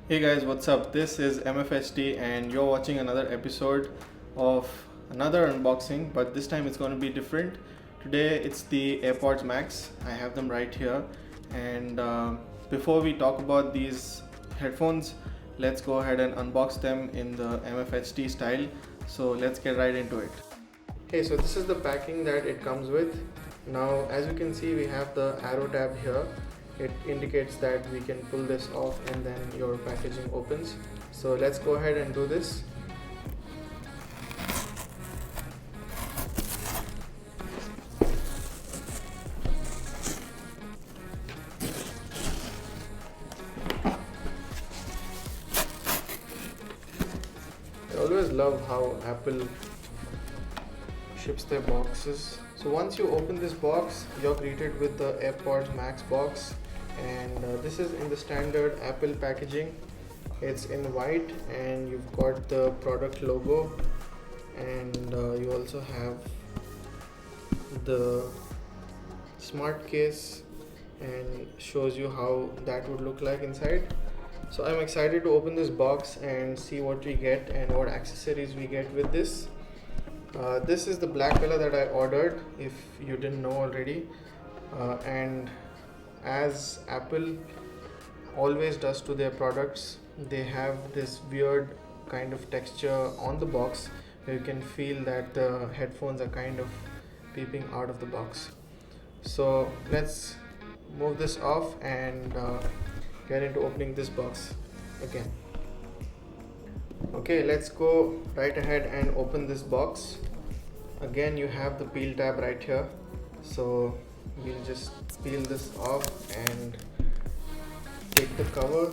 Hey guys, what's up? This is MFHD and you're watching another episode of another unboxing, but this time it's going to be different. Today it's the AirPods Max. I have them right here. And before we talk about these headphones, let's go ahead and unbox them in the MFHD style. So let's get right into it. Okay, so this is the packing that it comes with. Now, as you can see, we have the arrow tab here. It indicates that we can pull this off and then your packaging opens. So let's go ahead and do this. I always love how Apple ships their boxes. So once you open this box, you're greeted with the AirPods Max box, and this is in the standard Apple packaging. It's in white and you've got the product logo, and you also have the smart case and shows you how that would look like inside. So I'm excited to open this box and see what we get and what accessories we get with this. This is the black color that I ordered, if you didn't know already, and as Apple always does to their products, they have this weird kind of texture on the box where you can feel that the headphones are kind of peeping out of the box. So let's move this off and get into opening this box again. Okay, let's go right ahead and open this box. Again, you have the peel tab right here, so we'll just peel this off and take the cover.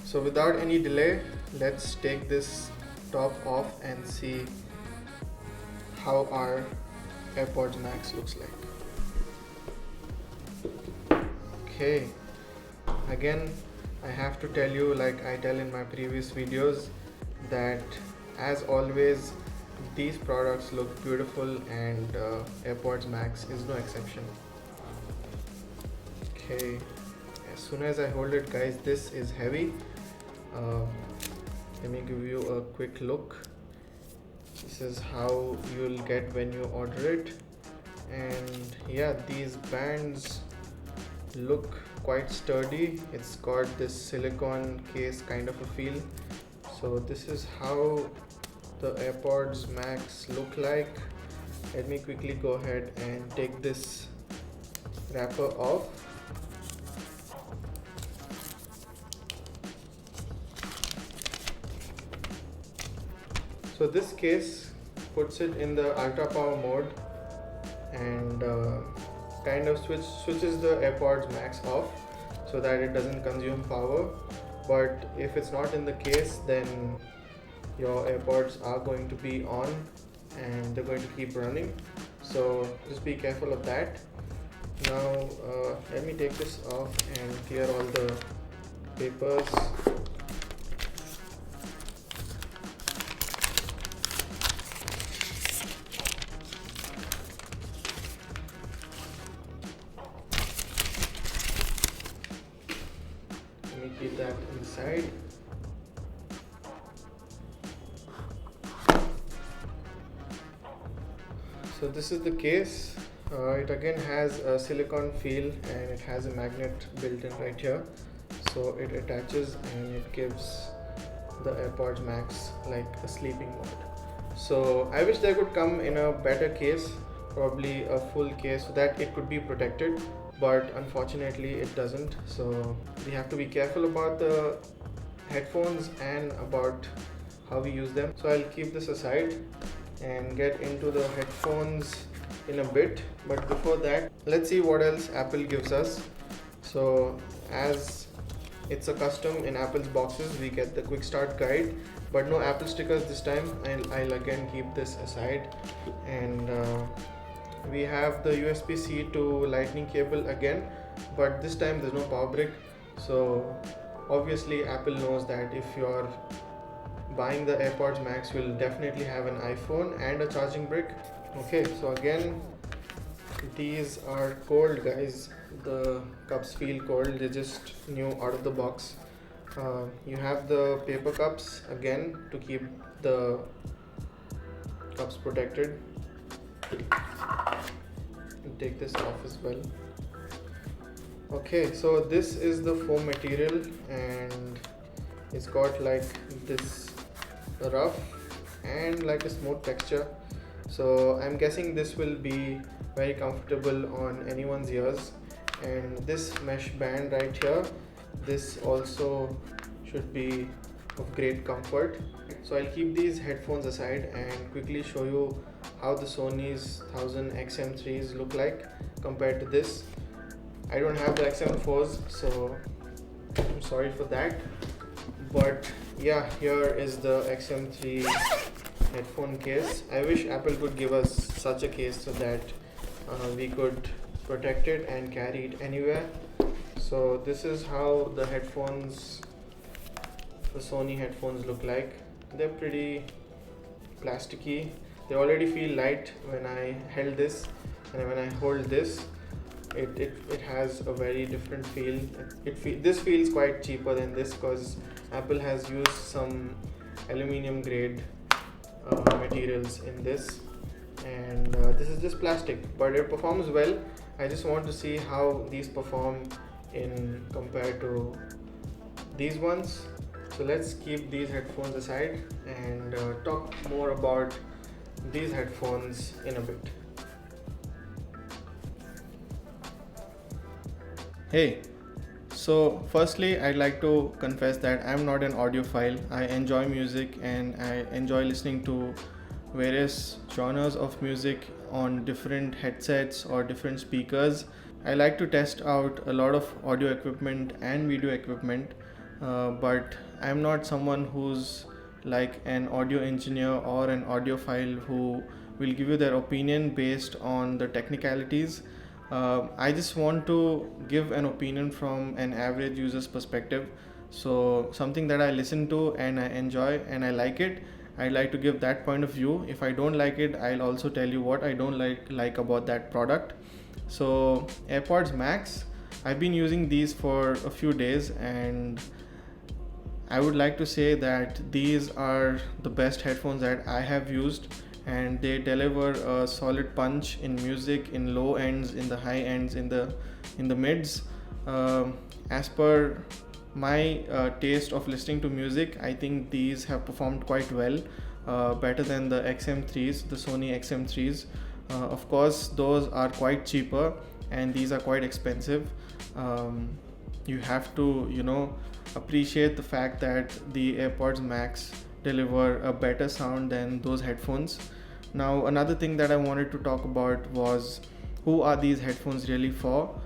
So without any delay, let's take this top off and see how our AirPods Max looks like. Okay, again I have to tell you, like I tell in my previous videos, that as always these products look beautiful, and AirPods Max is no exception. Okay, as soon as I hold it, guys, this is heavy. Let me give you a quick look. This is how you'll get when you order it, and yeah, these bands look quite sturdy. It's got this silicone case kind of a feel. So this is how the AirPods Max look like. Let me quickly go ahead and take this wrapper off. So this case puts it in the ultra power mode and kind of switches the AirPods Max off so that it doesn't consume power. But if it's not in the case, then your AirPods are going to be on and they're going to keep running. So just be careful of that. Now let me take this off and clear all the papers. Keep that inside. So this is the case. It again has a silicone feel and it has a magnet built in right here, so it attaches and it gives the AirPods Max like a sleeping mode. So I wish they could come in a better case, probably a full case, so that it could be protected, but unfortunately it doesn't. So we have to be careful about the headphones and about how we use them. So I'll keep this aside and get into the headphones in a bit, but before that, let's see what else Apple gives us. So as it's a custom in Apple's boxes, we get the quick start guide, but no Apple stickers this time. I'll again keep this aside, and we have the USB-C to lightning cable again, but this time there's no power brick. So obviously Apple knows that if your buying the AirPods Max will definitely have an iPhone and a charging brick. Okay, so again, these are cold, guys. The cups feel cold, they just new out of the box. You have the paper cups again to keep the cups protected. Take this off as well. Okay, so this is the foam material and it's got like this rough and like a smooth texture. So I'm guessing this will be very comfortable on anyone's ears. And this mesh band right here, this also should be of great comfort. So I'll keep these headphones aside and quickly show you how the Sony's 1000 XM3s look like compared to this. I don't have the XM4s, so I'm sorry for that. But yeah, here is the XM3 headphone case. I wish Apple could give us such a case so that we could protect it and carry it anywhere. So this is how the headphones, the Sony headphones look like. They're pretty plasticky. They already feel light when I held this, and when I hold this, it has a very different feel. This feels quite cheaper than this because Apple has used some aluminum grade materials in this, and this is just plastic, but it performs well. I just want to see how these perform in compared to these ones. So let's keep these headphones aside and talk more about these headphones in a bit. Hey, so firstly I'd like to confess that I'm not an audiophile. I enjoy music and I enjoy listening to various genres of music on different headsets or different speakers. I like to test out a lot of audio equipment and video equipment, but I'm not someone who's like an audio engineer or an audiophile who will give you their opinion based on the technicalities. I just want to give an opinion from an average user's perspective. So something that I listen to and I enjoy and I like it, I like to give that point of view. If I don't like it, I'll also tell you what I don't like about that product. So AirPods Max, I've been using these for a few days and I would like to say that these are the best headphones that I have used, and they deliver a solid punch in music, in low ends, in the high ends, in the mids. As per my taste of listening to music, I think these have performed quite well, better than the XM3s, the Sony XM3s. Of course, those are quite cheaper and these are quite expensive. You have to, appreciate the fact that the AirPods Max deliver a better sound than those headphones. Now, another thing that I wanted to talk about was who are these headphones really for?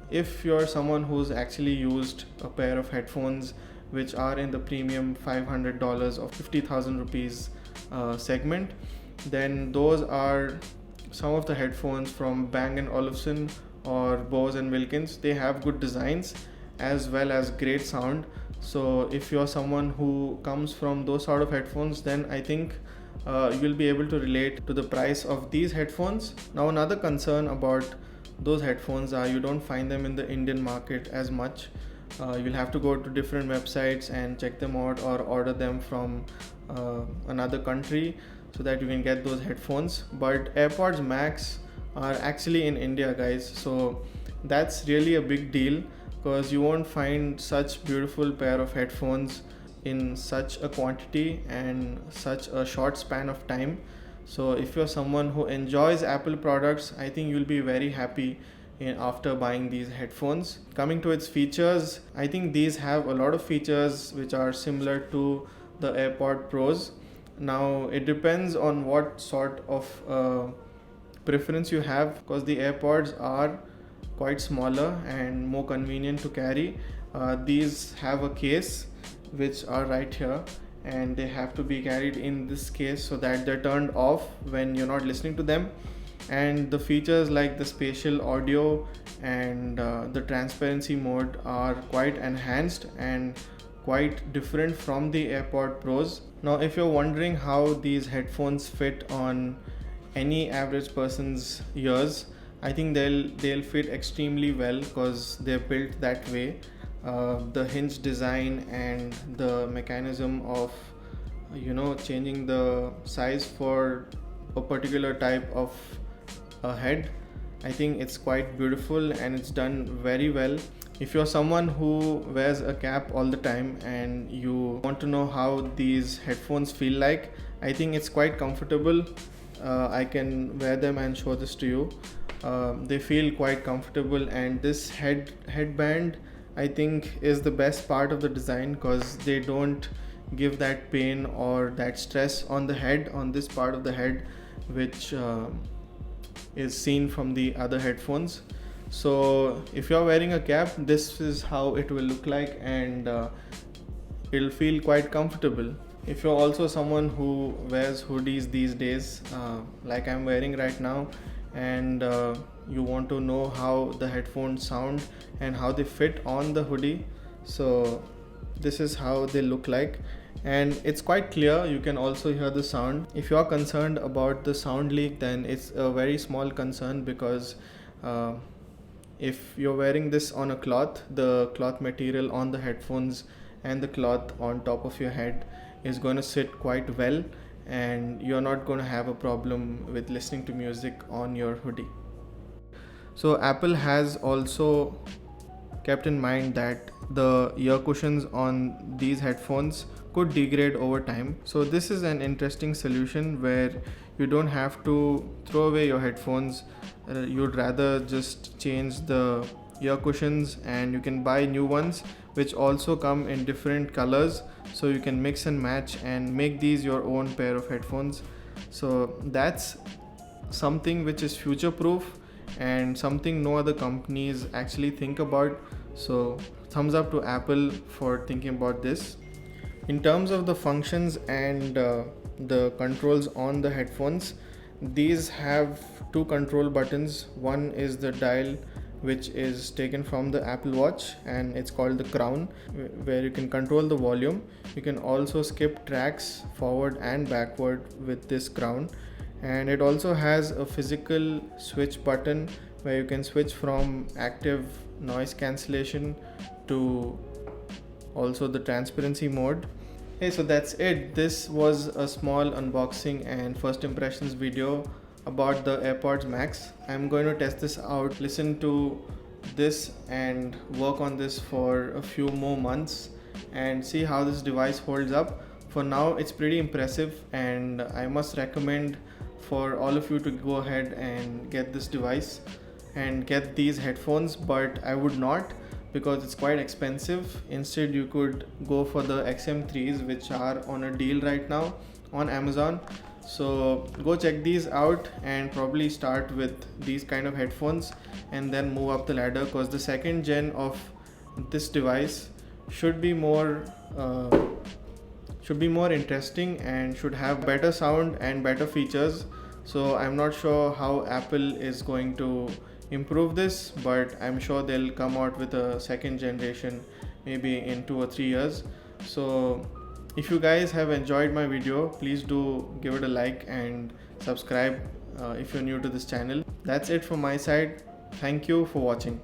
If you're someone who's actually used a pair of headphones which are in the premium $500 or 50,000 rupees segment, then those are some of the headphones from Bang & Olufsen or Bose & Wilkins. They have good designs as well as great sound. So if you're someone who comes from those sort of headphones, then I think you'll be able to relate to the price of these headphones. Now, another concern about those headphones are you don't find them in the Indian market as much. You'll have to go to different websites and check them out or order them from another country so that you can get those headphones. But AirPods Max are actually in India, guys, so that's really a big deal because you won't find such beautiful pair of headphones in such a quantity and such a short span of time. So if you're someone who enjoys Apple products, I think you'll be very happy after buying these headphones. Coming to its features, I think these have a lot of features which are similar to the AirPod Pros. Now it depends on what sort of preference you have, because the AirPods are quite smaller and more convenient to carry. These have a case which are right here and they have to be carried in this case so that they're turned off when you're not listening to them. And the features like the spatial audio and the transparency mode are quite enhanced and quite different from the AirPod Pros. Now if you're wondering how these headphones fit on any average person's ears, I think they'll fit extremely well because they're built that way. The hinge design and the mechanism of changing the size for a particular type of a head, I think it's quite beautiful and it's done very well. If you're someone who wears a cap all the time and you want to know how these headphones feel like, I think it's quite comfortable. I can wear them and show this to you. They feel quite comfortable, and this headband I think is the best part of the design because they don't give that pain or that stress on the head, on this part of the head, which is seen from the other headphones. So if you're wearing a cap, this is how it will look like, and it'll feel quite comfortable. If you're also someone who wears hoodies these days, like I'm wearing right now, and you want to know how the headphones sound and how they fit on the hoodie, so this is how they look like, and it's quite clear. You can also hear the sound. If you're concerned about the sound leak, then it's a very small concern because if you're wearing this on a cloth, the cloth material on the headphones and the cloth on top of your head is going to sit quite well, and you're not going to have a problem with listening to music on your hoodie. So Apple has also kept in mind that the ear cushions on these headphones could degrade over time. So this is an interesting solution where you don't have to throw away your headphones. You'd rather just change the ear cushions, and you can buy new ones which also come in different colors, so you can mix and match and make these your own pair of headphones. So that's something which is future proof and something no other companies actually think about. So thumbs up to Apple for thinking about this. In terms of the functions and the controls on the headphones, these have two control buttons. One is the dial, which is taken from the Apple Watch, and it's called the crown, where you can control the volume. You can also skip tracks forward and backward with this crown, and it also has a physical switch button where you can switch from active noise cancellation to also the transparency mode. Hey, so that's it. This was a small unboxing and first impressions video about the AirPods Max. I'm going to test this out, listen to this and work on this for a few more months and see how this device holds up. For now, it's pretty impressive, and I must recommend for all of you to go ahead and get this device and get these headphones, but I would not, because it's quite expensive. Instead, you could go for the XM3s, which are on a deal right now on Amazon. So go check these out and probably start with these kind of headphones and then move up the ladder, because the second gen of this device should be more interesting and should have better sound and better features. So I'm not sure how Apple is going to improve this, but I'm sure they'll come out with a second generation maybe in 2 or 3 years. So if you guys have enjoyed my video, please do give it a like and subscribe if you're new to this channel. That's it from my side. Thank you for watching.